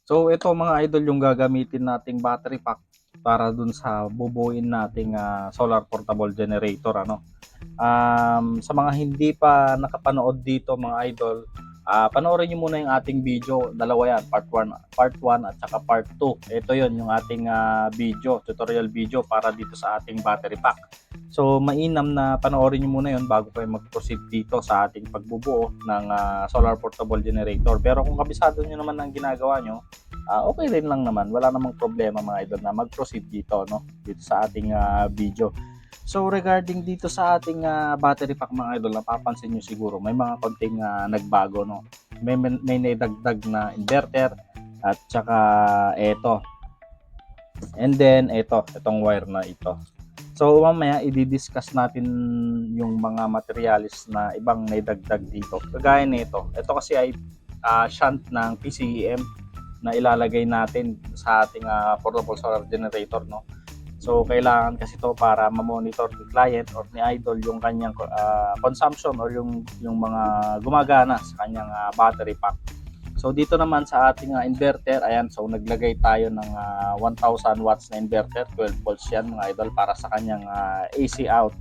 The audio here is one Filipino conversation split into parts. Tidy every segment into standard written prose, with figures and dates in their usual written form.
So ito mga idol yung gagamitin nating battery pack para dun sa bubuin nating solar portable generator ano. Sa mga hindi pa nakapanood dito mga idol, panoorin niyo muna yung ating video. Dalawa yan, part 1 at saka part 2. Ito yon yung ating video, tutorial video para dito sa ating battery pack. So mainam na panoorin niyo muna yon bago kayo mag-proceed dito sa ating pagbubuo ng solar portable generator. Pero kung kabisado niyo naman ang ginagawa nyo, okay rin lang naman. Wala namang problema mga idol na mag-proceed dito, no? Dito sa ating video. So regarding dito sa ating battery pack mga idol, napapansin nyo siguro may mga konting nagbago, no? May naidagdag na inverter at saka ito. And then itong wire na ito. So mamaya i-discuss natin yung mga materialis na ibang naidagdag dito. Kagaya nito. Ito kasi ay shunt ng PCEM na ilalagay natin sa ating portable solar generator, no. So kailangan kasi to para ma-monitor ni client or ni idol yung kanyang consumption or yung mga gumagana sa kanyang battery pack. So dito naman sa ating inverter, ayan, so naglagay tayo ng 1000 watts na inverter, 12 volts yan mga idol para sa kanyang AC out.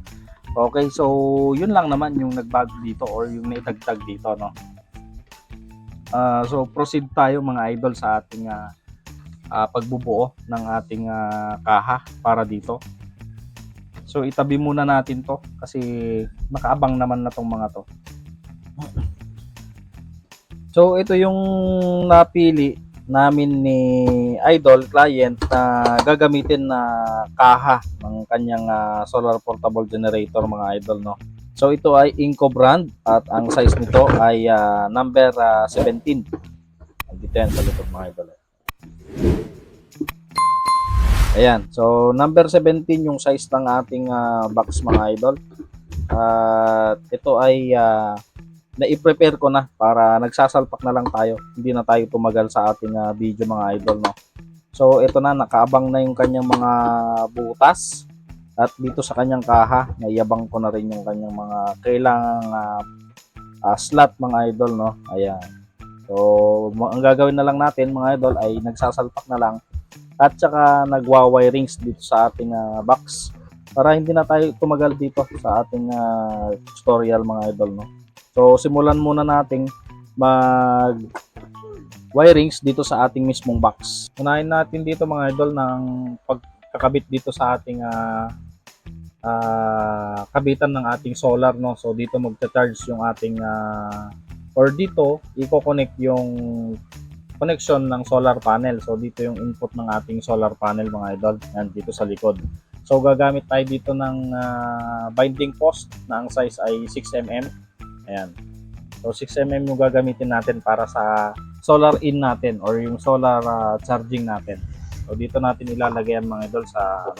Okay, so yun lang naman yung nagbago dito or yung naitagdag dito, no. So proceed tayo mga idol sa ating pagbubuo ng ating kaha para dito. So itabi muna natin to kasi nakaabang naman na tong mga to. So ito yung napili namin ni idol client na gagamitin na kaha ng kanyang solar portable generator mga idol, no. So ito ay Inco brand at ang size nito ay number 17. Dito yan sa likod mga idol. Ayan, so number 17 yung size ng ating box mga idol. At ito ay na-i-prepare ko na para nagsasalpak na lang tayo. Hindi na tayo tumagal sa ating video mga idol, no. So ito na, nakaabang na yung kanyang mga butas. At dito sa kanyang kaha, naiyabang ko na rin yung kanyang mga kailangang slot mga idol, no. Ayan. So ang gagawin na lang natin mga idol ay nagsasalpak na lang at saka nagwa-wirings dito sa ating box para hindi na tayo tumagal dito sa ating tutorial mga idol, no. So simulan muna nating mag wirings dito sa ating mismong box. Unahin natin dito mga idol ng pagkakabit dito sa ating kabitan ng ating solar, no. So dito magcha-charge yung ating or dito i-connect yung connection ng solar panel. So dito yung input ng ating solar panel mga idol. Yan dito sa likod. So gagamit tayo dito ng binding post na ang size ay 6mm. Ayan. So 6mm yung gagamitin natin para sa solar in natin or yung solar charging natin. So dito natin ilalagay ang mga idol sa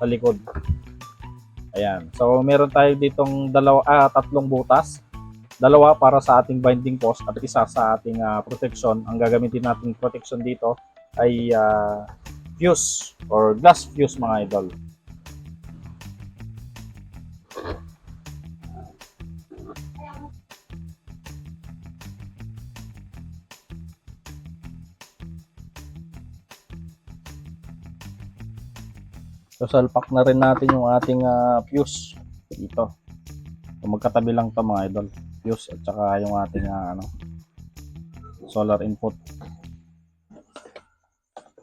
likod. Ayan. So meron tayo ditong tatlong butas. Dalawa para sa ating binding post at isa sa ating protection. Ang gagamitin natin protection dito ay fuse or glass fuse mga idol. So salpak na rin natin yung ating fuse dito. So, magkatabi lang to mga idol. Fuse at saka yung ating solar input.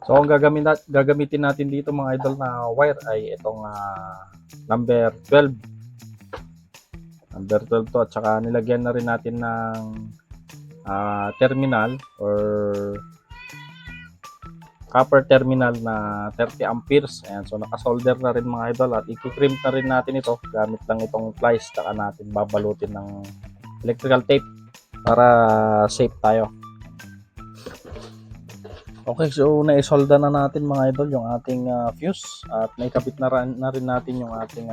So ang gagamitin natin dito mga idol na wire ay itong number 12. Number 12 to at saka nilagyan na rin natin ng terminal or copper terminal na 30 amperes. Ayan, so naka-solder na rin mga idol at i-crimp na rin natin ito gamit lang itong plies, saka natin babalutin ng electrical tape para safe tayo. Okay, so naisolda na natin mga idol yung ating fuse at naikabit na rin natin yung ating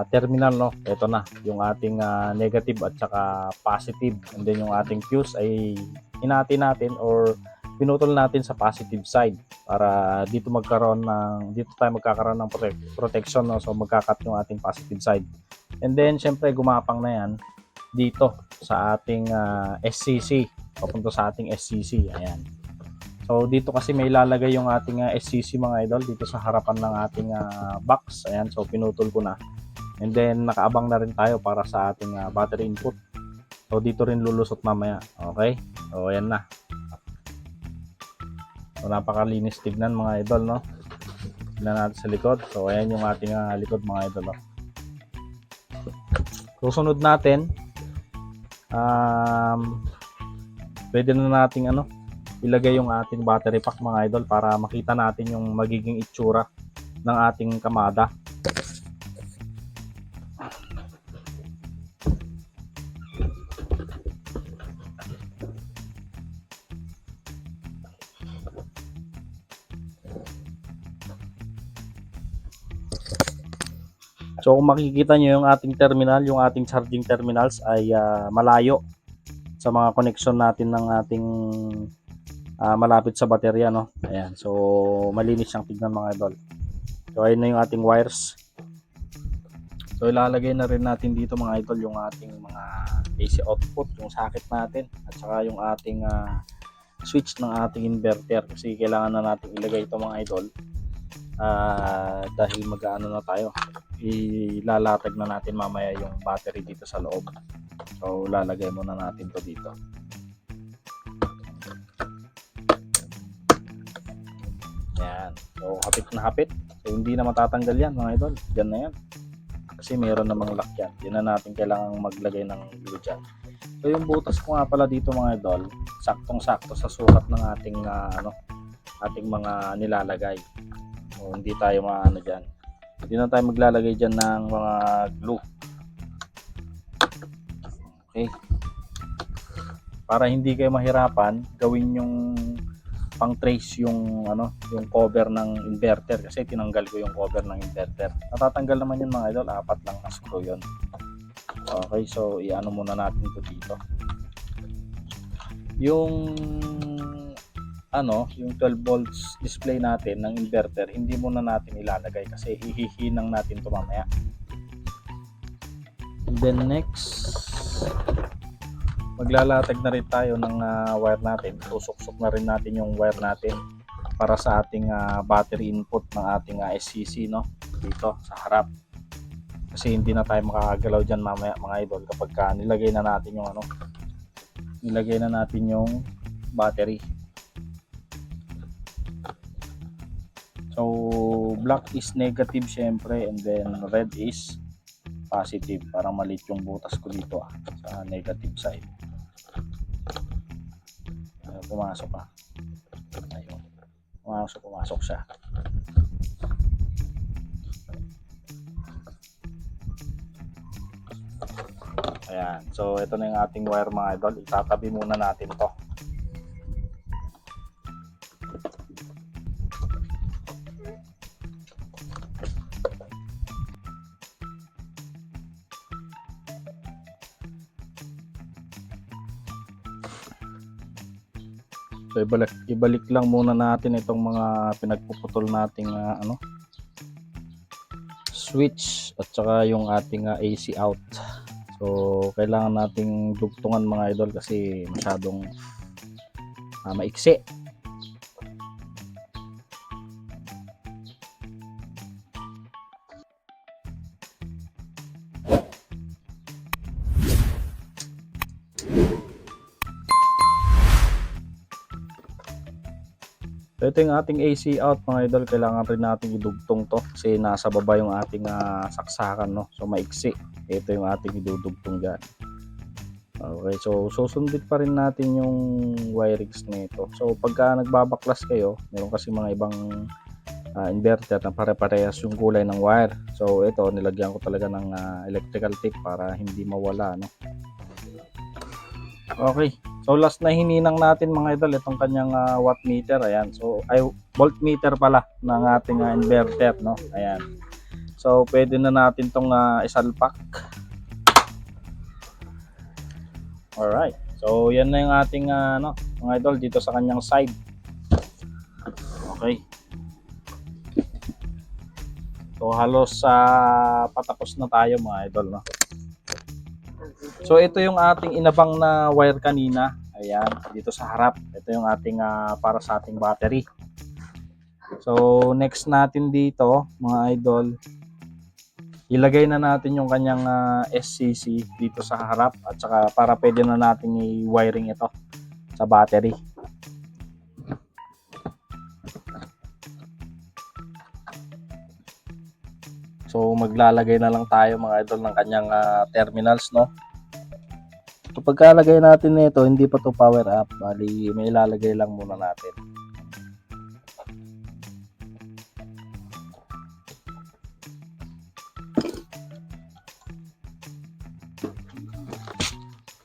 terminal, no. Ito na yung ating negative at saka positive, and then yung ating fuse ay hinati natin or pinutol natin sa positive side para dito tayo magkakaroon ng protection, no. So magkakat yung ating positive side, and then syempre gumapang na yan dito sa ating SCC, papunta sa ating SCC. Ayan. So dito kasi may lalagay yung ating SCC mga idol dito sa harapan ng ating box. Ayan, so pinutol ko na. And then nakaabang na rin tayo para sa ating battery input. So dito rin lulusot mamaya. Okay? So ayan na. So napakalinis tignan mga idol, no? Tignan natin sa likod. So ayan yung ating likod mga idol, no? Susunod natin, pwede na nating ilagay yung ating battery pack mga idol para makita natin yung magiging itsura ng ating kamada. So kung makikita nyo yung ating terminal, yung ating charging terminals ay malayo sa mga connection natin ng ating malapit sa baterya, no? Ayan, so malinis siyang tignan mga idol. So ayun na yung ating wires. So ilalagay na rin natin dito mga idol yung ating mga AC output, yung socket natin at saka yung ating switch ng ating inverter kasi kailangan na natin ilagay ito mga idol dahil mag-aano na tayo, ilalatag na natin mamaya yung battery dito sa loob. So lalagay muna natin to dito. Yan. So hapit na hapit. So hindi na matatanggal yan mga idol. Diyan na yan. Kasi mayroon namang lock yan. Hindi na natin kailangang maglagay ng glue dyan. So yung butas ko nga pala dito mga idol, saktong-sakto sa sukat ng ating ating mga nilalagay. So hindi tayo maano dyan. Hindi na tayo maglalagay dyan ng mga glue. Okay. Para hindi kayo mahirapan, gawin yung pang trace yung yung cover ng inverter kasi tinanggal ko yung cover ng inverter. Natatanggal naman yun mga idol, 4 lang na screw yun. Okay, so iano muna natin ito dito. Yung yung 12 volts display natin ng inverter, hindi muna natin ilalagay kasi hihihinang natin ito mamaya. And then next, maglalatag na rin tayo ng wire natin. Susuksok na rin natin yung wire natin para sa ating battery input ng ating SCC, no? Dito sa harap. Kasi hindi na tayo makakagalaw dyan mamaya mga idol kapag nilagay na natin yung nilagay na natin yung battery. So black is negative syempre and then red is positive. Parang maliit yung butas ko dito sa negative side. Pumasok pa. Ayun. Pumasok siya. Ayan. So ito na yung ating wire mga idol. Itatabi muna natin to. So ibalik lang muna natin itong mga pinagpuputol nating switch at saka yung ating AC out. So kailangan nating dugtungan mga idol kasi masyadong maiksi. So ito yung ating AC out mga idol, kailangan rin natin idugtong to kasi nasa baba yung ating saksakan, no? So maiksi. Ito yung ating idudugtong dyan. Okay, so susundin pa rin natin yung wirings nito. So pagka nagbabaklas kayo, meron kasi mga ibang inverter na pare-parehas yung kulay ng wire. So ito nilagyan ko talaga ng electrical tape para hindi mawala, no? Okay. So last na hininang natin mga idol itong kanyang watt meter. Ayan. So ay voltmeter pala ng ating inverter, no? Ayan. So pwede na natin tong isalpak. Alright. So yan na yung ating mga idol dito sa kanyang side. Okay. So halos patapos na tayo mga idol, no? So ito yung ating inabang na wire kanina. Ayan, dito sa harap. Ito yung ating para sa ating battery. So, next natin dito, mga idol, ilagay na natin yung kanyang SCC dito sa harap at saka para pwede na natin i-wiring ito sa battery. So, maglalagay na lang tayo mga idol ng kanyang terminals, no? So, pagkalagay natin nito, hindi pa to power up, bali may ilalagay lang muna natin.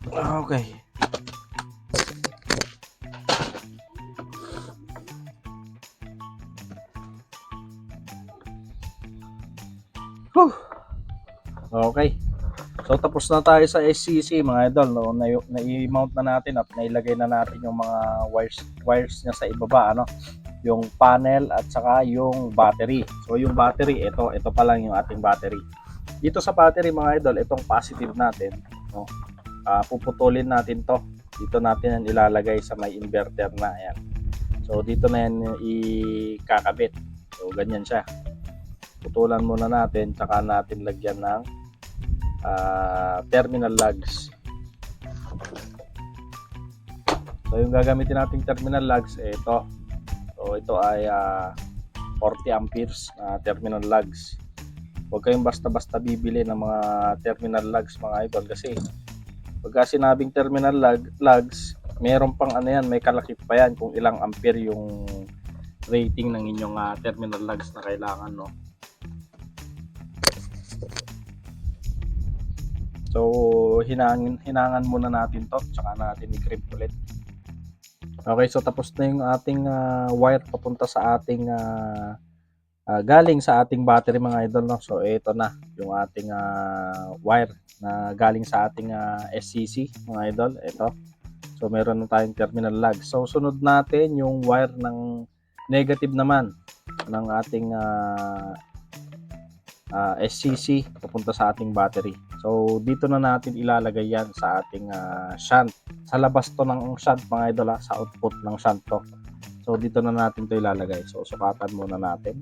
Okay. Whew. Okay. So tapos na tayo sa SCC mga idol, no? Na-i-mount na natin at nailagay na natin yung mga wires niya sa ibaba, ano? Yung panel at saka yung battery. So yung battery, ito pa lang yung ating battery. Dito sa battery mga idol, itong positive natin, no? Puputulin natin to. Dito natin yan ilalagay sa may inverter na yan. So dito na yan ikakabit. So ganyan siya. Putulan muna natin, tsaka natin lagyan ng terminal lugs. So yung gagamitin nating terminal lugs, ito. So ito ay 40 amperes na terminal lugs. Huwag kayong basta-basta bibili ng mga terminal lugs mga idol, kasi pagka sinabing terminal lugs, meron pang ano yan, may kalakip pa yan kung ilang ampere yung rating ng inyong terminal lugs na kailangan, no? So hinangan muna natin to, tsaka natin i-grip ulit. Okay, so tapos na yung ating wire papunta sa ating galing sa ating battery mga idol, no? So ito na yung ating wire na galing sa ating SCC mga idol, ito. So meron na tayong terminal lug. So sunod natin yung wire ng negative naman ng ating SCC papunta sa ating battery. So dito na natin ilalagay yan sa ating shunt. Sa labas to ng shunt mga idol, sa output ng shunt to. So dito na natin to ilalagay. So sukatan muna natin.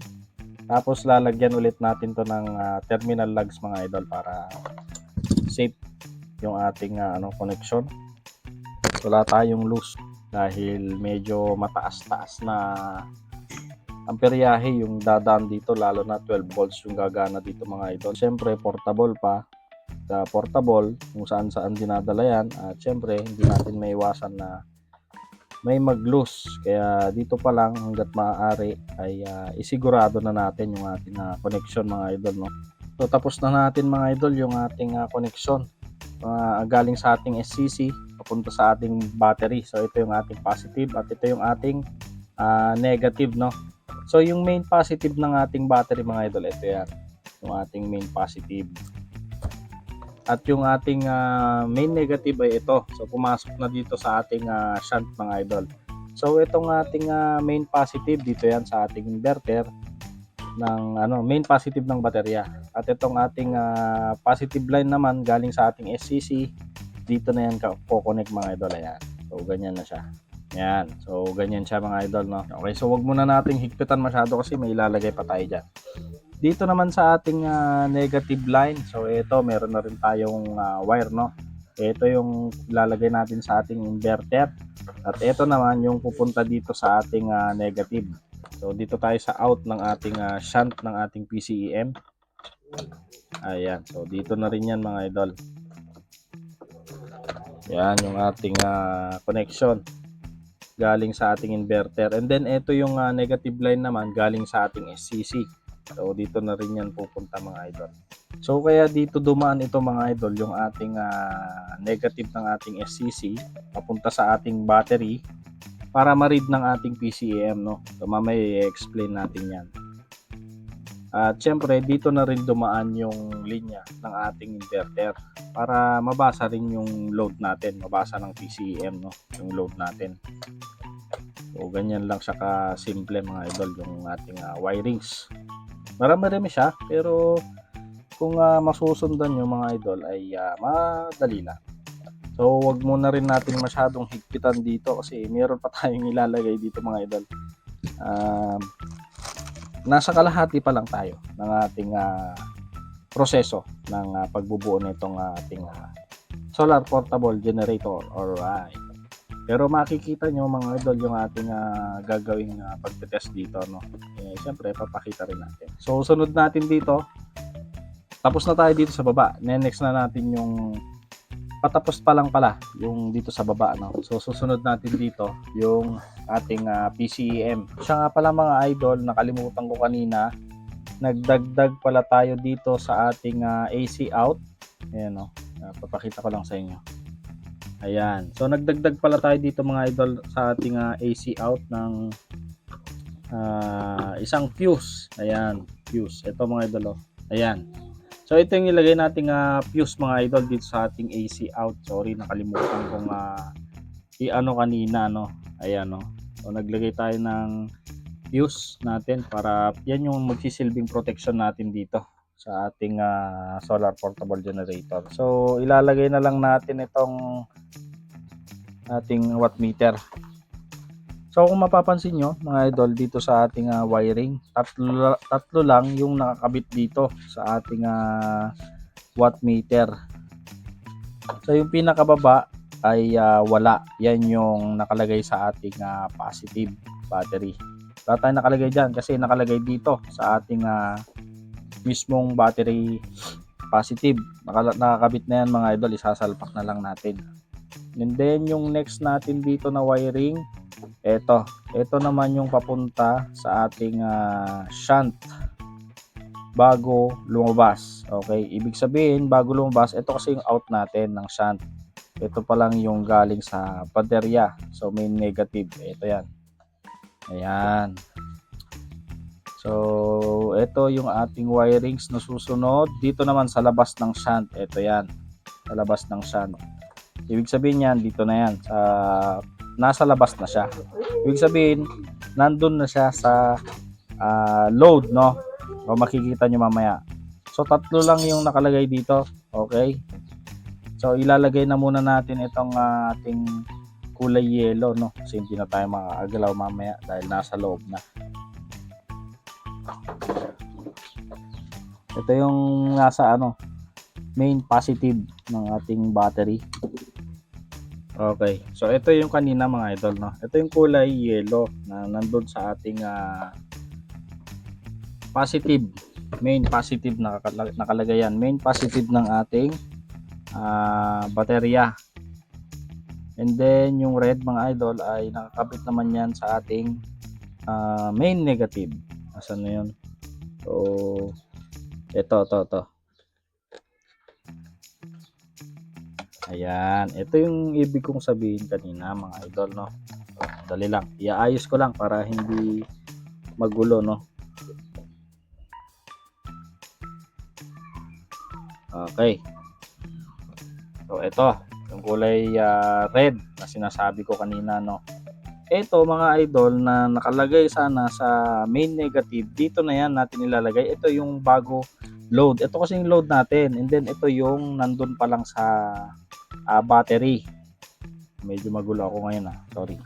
Tapos lalagyan ulit natin to ng terminal lugs mga idol para safe yung ating connection. Wala tayong loose dahil medyo mataas-taas na amperyahe yung dadaan dito, lalo na 12 volts yung gagana dito mga idol. Siyempre portable pa, portable kung saan dinadala yan, at siyempre hindi natin maiwasan na may mag-loose, kaya dito pa lang hanggat maaari ay isigurado na natin yung ating connection mga idol, no? So tapos na natin mga idol yung ating connection galing sa ating SCC papunta sa ating battery. So ito yung ating positive at ito yung ating negative, no? So yung main positive ng ating battery mga idol, ito yan, yung ating main positive. At yung ating main negative ay ito. So pumasok na dito sa ating shunt mga idol. So itong ating main positive dito yan sa ating inverter ng main positive ng baterya. At itong ating positive line naman galing sa ating SCC, dito na yan ko-connect mga idol. Ayan. So ganyan na siya. Yan. So ganyan siya mga idol, no. Okay, so wag muna nating higpitan masyado kasi may ilalagay pa tayo diyan. Dito naman sa ating negative line, so ito meron na rin tayong wire, no. Ito yung ilalagay natin sa ating inverter. At ito naman yung pupunta dito sa ating negative. So dito tayo sa out ng ating shunt ng ating PCEM. Ayan. So dito na rin yan mga idol. Yan yung ating connection galing sa ating inverter. And then ito yung negative line naman galing sa ating SCC. So dito na rin yan pupunta mga idol. So kaya dito dumaan ito mga idol, yung ating negative ng ating SCC papunta sa ating battery para ma-read ng ating PCM, no. So mamaya i-explain natin yan. At syempre dito na rin dumaan yung linya ng ating inverter para mabasa rin yung load natin, mabasa ng PCM, no, yung load natin. So ganyan lang siya ka-simple mga idol yung ating wirings. Marami siya, pero kung masusundan nyo mga idol ay madali lang. So wag muna rin natin masyadong higpitan dito kasi meron pa tayong ilalagay dito mga idol. Nasa kalahati pa lang tayo ng ating proseso ng pagbubuo nitong ating solar portable generator. Alright. Pero makikita nyo mga idol yung ating gagawing pagtetest dito, no? Siyempre papakita rin natin. So sunod natin dito, tapos na tayo dito sa baba. Next na natin yung patapos pa lang pala yung dito sa baba, no? So susunod natin dito yung ating PCEM. Siya nga pala mga idol, nakalimutan ko kanina, nagdagdag pala tayo dito sa ating AC out. Ayan, no? Papakita ko lang sa inyo. Ayan. So nagdagdag pala tayo dito mga idol sa ating AC out ng isang fuse. Ayan, fuse. Ito mga idol, oh. Ayan. So ito yung ilagay nating fuse mga idol dito sa ating AC out. Sorry, nakalimutan kong i-ano kanina, no. Ayan, no. So naglagay tayo ng fuse natin para yan yung magsisilbing protection natin dito sa ating solar portable generator. So ilalagay na lang natin itong ating watt meter. So kung mapapansin nyo mga idol dito sa ating wiring, tatlo lang yung nakakabit dito sa ating watt meter. So yung pinakababa ay wala. Yan yung nakalagay sa ating positive battery. Wala tayong nakalagay dyan kasi nakalagay dito sa ating mismong battery positive. Nakakabit na yan mga idol, isasalpak na lang natin. And then yung next natin dito na wiring, ito naman yung papunta sa ating shunt bago lumabas. Okay, ibig sabihin bago lumabas, ito kasi yung out natin ng shunt. Ito pa lang yung galing sa baterya. So main negative, ito yan. Ayan. So ito yung ating wirings na susunod. Dito naman sa labas ng shunt, ito yan. Sa labas ng shunt. Ibig sabihin yan, dito na yan. Nasa labas na siya. Ibig sabihin, nandun na siya sa load, no? O makikita nyo mamaya. So tatlo lang yung nakalagay dito. Okay. So ilalagay na muna natin itong ating kulay yellow, no? Kasi hindi na tayo makakagalaw mamaya dahil nasa loob na. Ito yung nasa main positive ng ating battery. Okay. So ito yung kanina mga idol, no. Ito yung kulay yellow na nandun sa ating positive, main positive nakalagay yan. Main positive ng ating baterya. And then yung red mga idol ay nakakabit naman yan sa ating main negative. Asan na yun? So ito. Ayan, ito yung ibig kong sabihin kanina mga idol, no. Dali lang, iaayos ko lang para hindi magulo, no. Okay. So ito, yung kulay red na sinasabi ko kanina, no. Ito mga idol na nakalagay sana sa main negative, dito na yan natin ilalagay. Ito yung bago load. Ito kasi yung load natin. And then ito yung nandun pa lang sa battery. Medyo magulo ako ngayon, sorry.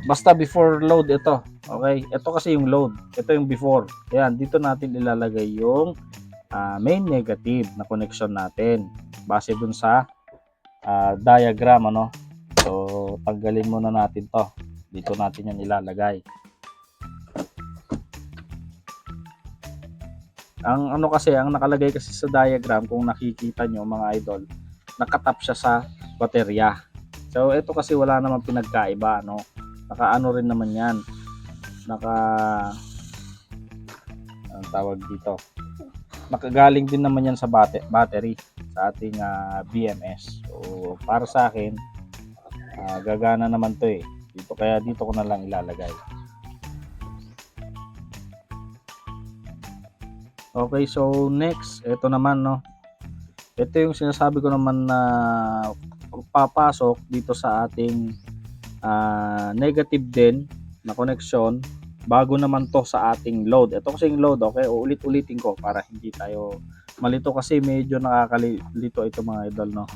Basta before load ito. Okay, ito kasi yung load. Ito yung before. Ayan, dito natin ilalagay yung main negative na connection natin base dun sa diagram, So tanggalin muna natin to. Dito natin yan ilalagay. Ang kasi ang nakalagay kasi sa diagram, kung nakikita nyo mga idol, nakatap siya sa baterya. So ito kasi wala namang pinagkaiba, no. Nakaano rin naman yan. Ang tawag dito. Nakagaling din naman yan sa battery sa ating BMS. So para sa akin, gagana naman to dito, kaya dito ko na lang ilalagay. Okay, so next, ito naman, no. Ito yung sinasabi ko naman na papasok dito sa ating negative din na connection bago naman to sa ating load. Ito kasi yung load, okay? Ulit-ulitin ko para hindi tayo malito kasi medyo nakakalito ito mga idol, no.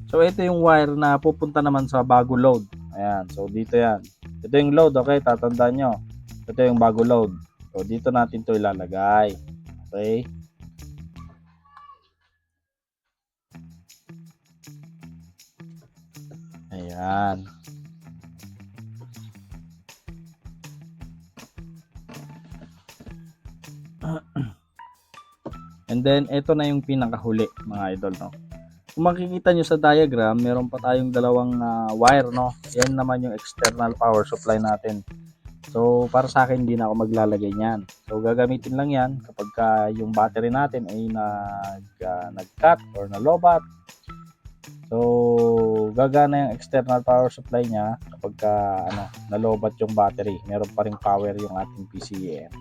So ito yung wire na pupunta naman sa bago load. Ayan, so dito yan. Ito yung load, okay? Tatandaan nyo. Ito yung bago load. So dito natin to ilalagay. Okay? Ayan. And then ito na yung pinakahuli, mga idol, no. Kung makikita nyo sa diagram, meron pa tayong dalawang wire, no. Yan naman yung external power supply natin. So para sa akin, hindi na ako maglalagay niyan. So gagamitin lang yan kapag yung battery natin ay nag-cut or na-lobat. So gagana yung external power supply niya kapag na-lobat yung battery. Meron pa ring power yung ating PCM.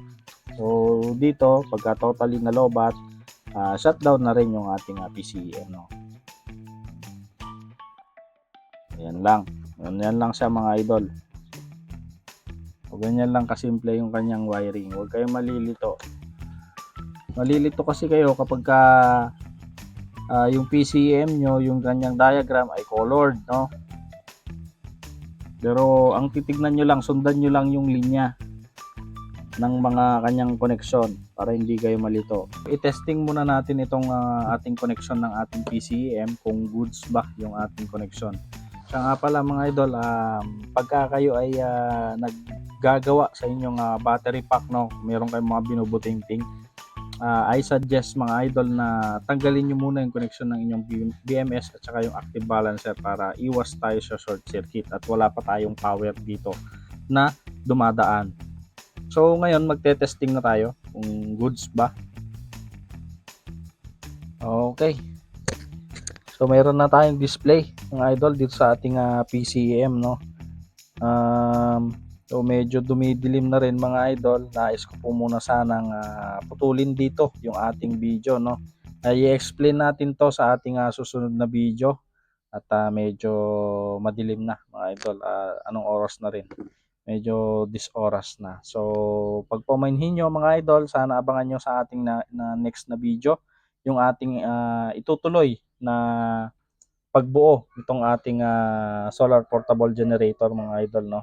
So dito, pagka totally na-lobat, shutdown na rin yung ating PCM, no. Ayan lang. Yan lang siya, mga idol. O ganyan lang kasimple yung kanyang wiring. Huwag kayong malilito. Malilito kasi kayo kapag yung PCM nyo, yung kanyang diagram ay colored, no. Pero ang titignan nyo lang, sundan nyo lang yung linya ng mga kanyang koneksyon para hindi kayo malito. I-testing muna natin itong ating koneksyon ng ating PCM kung goods ba yung ating koneksyon. Siya nga pala, mga idol, pagka kayo ay naggagawa sa inyong battery pack, no, meron kayong mga binubuting-ting, I suggest, mga idol, na tanggalin nyo muna yung connection ng inyong BMS at saka yung active balancer para iwas tayo sa short circuit at wala pa tayong power dito na dumadaan. So ngayon magte-testing na tayo kung goods ba. Okay. So mayroon na tayong display, mga idol, dito sa ating PCM, no. So medyo dumidilim na rin, mga idol. Nais ko po muna sanang putulin dito yung ating video, no. I-explain natin to sa ating susunod na video at medyo madilim na, mga idol. Anong oras na rin? Medyo 10 oras na. So pag pumanhin nyo, mga idol, sana abangan nyo sa ating na next na video yung ating itutuloy na pagbuo itong ating solar portable generator, mga idol, no.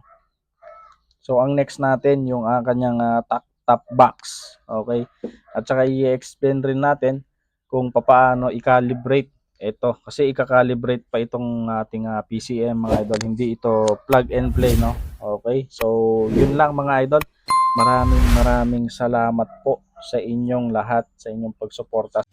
So ang next natin yung kanyang top box, okay, at saka i-explain rin natin kung paano i-calibrate ito, kasi i-calibrate pa itong ating PCM, mga idol, hindi ito plug and play, no. Okay, so yun lang, mga idol. Maraming salamat po sa inyong lahat, sa inyong pagsuporta.